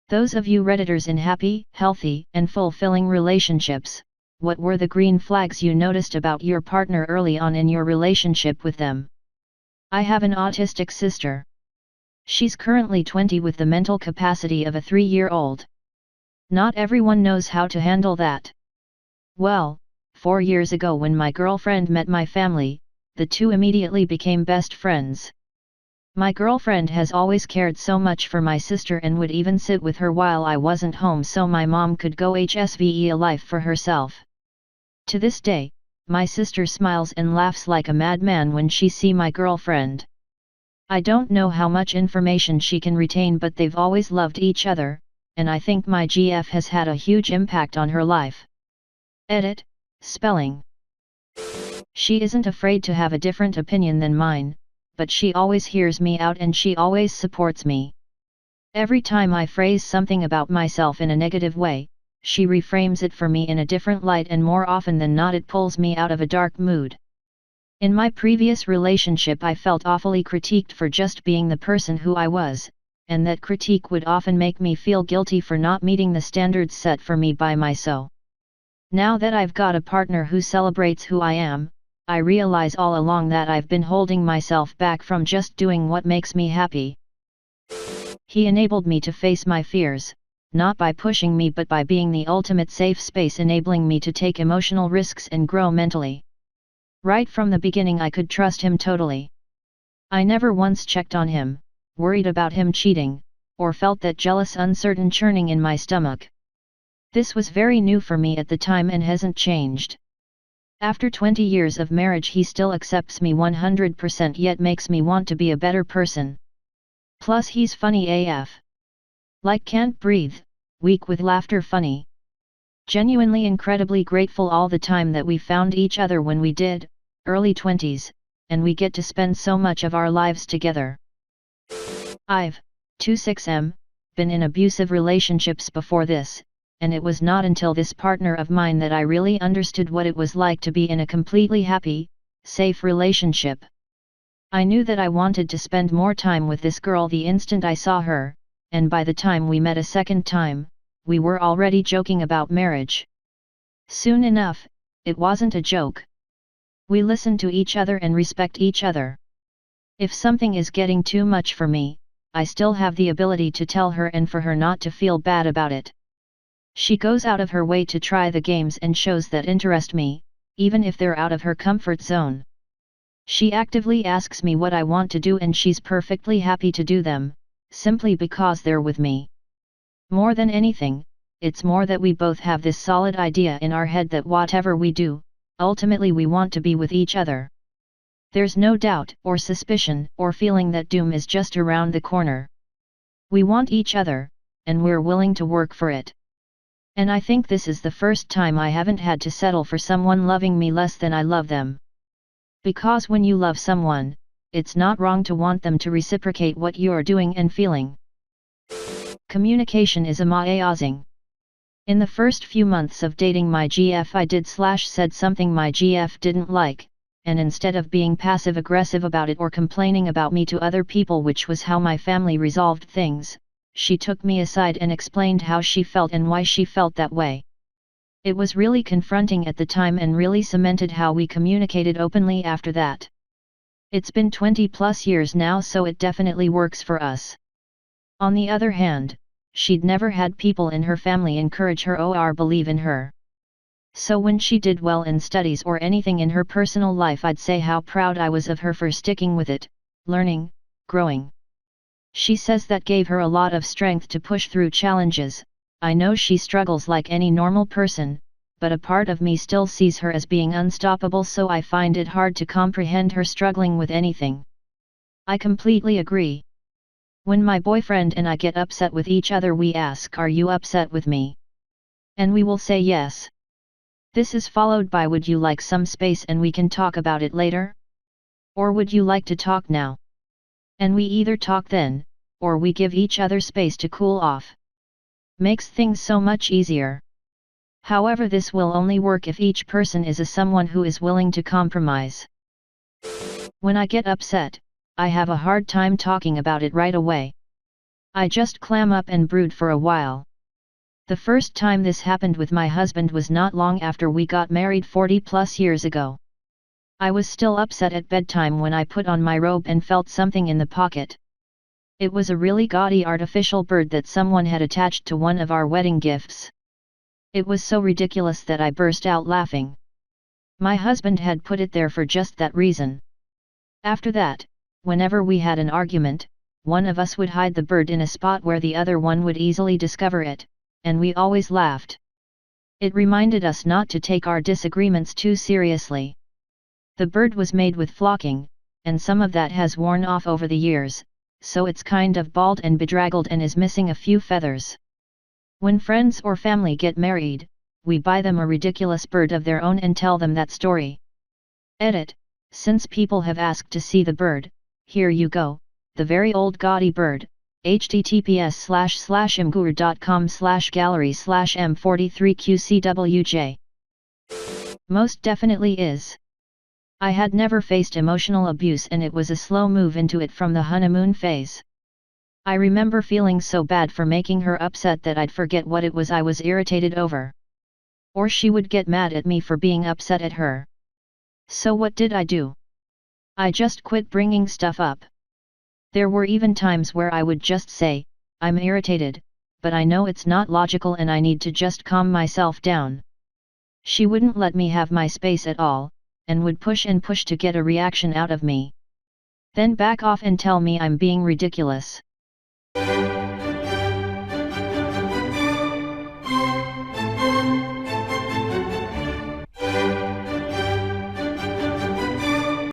Those of you Redditors in happy, healthy, and fulfilling relationships, what were the green flags you noticed about your partner early on in your relationship with them? I have an autistic sister. She's currently 20 with the mental capacity of a 3-year-old. Not everyone knows how to handle that. Well, 4 years ago when my girlfriend met my family, the two immediately became best friends. My girlfriend has always cared so much for my sister and would even sit with her while I wasn't home so my mom could go HSVE a life for herself. To this day, my sister smiles and laughs like a madman when she see my girlfriend. I don't know how much information she can retain, but they've always loved each other, and I think my GF has had a huge impact on her life. Edit, spelling. She isn't afraid to have a different opinion than mine, but she always hears me out and she always supports me. Every time I phrase something about myself in a negative way, she reframes it for me in a different light, and more often than not it pulls me out of a dark mood. In my previous relationship I felt awfully critiqued for just being the person who I was, and that critique would often make me feel guilty for not meeting the standards set for me by my so. Now that I've got a partner who celebrates who I am, I realize all along that I've been holding myself back from just doing what makes me happy. He enabled me to face my fears, not by pushing me but by being the ultimate safe space, enabling me to take emotional risks and grow mentally. Right from the beginning I could trust him totally. I never once checked on him, worried about him cheating, or felt that jealous uncertain churning in my stomach. This was very new for me at the time and hasn't changed. After 20 years of marriage he still accepts me 100% yet makes me want to be a better person. Plus he's funny AF. Like can't breathe, weak with laughter funny. Genuinely incredibly grateful all the time that we found each other when we did, early 20s, and we get to spend so much of our lives together. I've, 26M, been in abusive relationships before this, and it was not until this partner of mine that I really understood what it was like to be in a completely happy, safe relationship. I knew that I wanted to spend more time with this girl the instant I saw her, and by the time we met a second time, we were already joking about marriage. Soon enough, it wasn't a joke. We listen to each other and respect each other. If something is getting too much for me, I still have the ability to tell her and for her not to feel bad about it. She goes out of her way to try the games and shows that interest me, even if they're out of her comfort zone. She actively asks me what I want to do and she's perfectly happy to do them, simply because they're with me. More than anything, it's more that we both have this solid idea in our head that whatever we do, ultimately we want to be with each other. There's no doubt or suspicion or feeling that doom is just around the corner. We want each other, and we're willing to work for it. And I think this is the first time I haven't had to settle for someone loving me less than I love them. Because when you love someone, it's not wrong to want them to reciprocate what you're doing and feeling. Communication is amazing. In the first few months of dating my GF I did/said something my GF didn't like, and instead of being passive-aggressive about it or complaining about me to other people, which was how my family resolved things, she took me aside and explained how she felt and why she felt that way. It was really confronting at the time and really cemented how we communicated openly after that. It's been 20+ years now, so it definitely works for us. On the other hand, she'd never had people in her family encourage her or believe in her. So when she did well in studies or anything in her personal life, I'd say how proud I was of her for sticking with it, learning, growing. She says that gave her a lot of strength to push through challenges. I know she struggles like any normal person, but a part of me still sees her as being unstoppable, so I find it hard to comprehend her struggling with anything. I completely agree. When my boyfriend and I get upset with each other, we ask, "Are you upset with me?" And we will say yes. This is followed by, "Would you like some space and we can talk about it later? Or would you like to talk now?" And we either talk then, or we give each other space to cool off. Makes things so much easier. However, this will only work if each person is someone who is willing to compromise. When I get upset, I have a hard time talking about it right away. I just clam up and brood for a while. The first time this happened with my husband was not long after we got married 40 plus years ago. I was still upset at bedtime when I put on my robe and felt something in the pocket. It was a really gaudy artificial bird that someone had attached to one of our wedding gifts. It was so ridiculous that I burst out laughing. My husband had put it there for just that reason. After that, whenever we had an argument, one of us would hide the bird in a spot where the other one would easily discover it, and we always laughed. It reminded us not to take our disagreements too seriously. The bird was made with flocking, and some of that has worn off over the years, so it's kind of bald and bedraggled and is missing a few feathers. When friends or family get married, we buy them a ridiculous bird of their own and tell them that story. Edit. Since people have asked to see the bird, here you go, the very old gaudy bird, https://imgur.com/gallery/m43qcwj. Most definitely is. I had never faced emotional abuse and it was a slow move into it from the honeymoon phase. I remember feeling so bad for making her upset that I'd forget what it was I was irritated over. Or she would get mad at me for being upset at her. So what did I do? I just quit bringing stuff up. There were even times where I would just say, I'm irritated, but I know it's not logical and I need to just calm myself down. She wouldn't let me have my space at all, and would push and push to get a reaction out of me. Then back off and tell me I'm being ridiculous.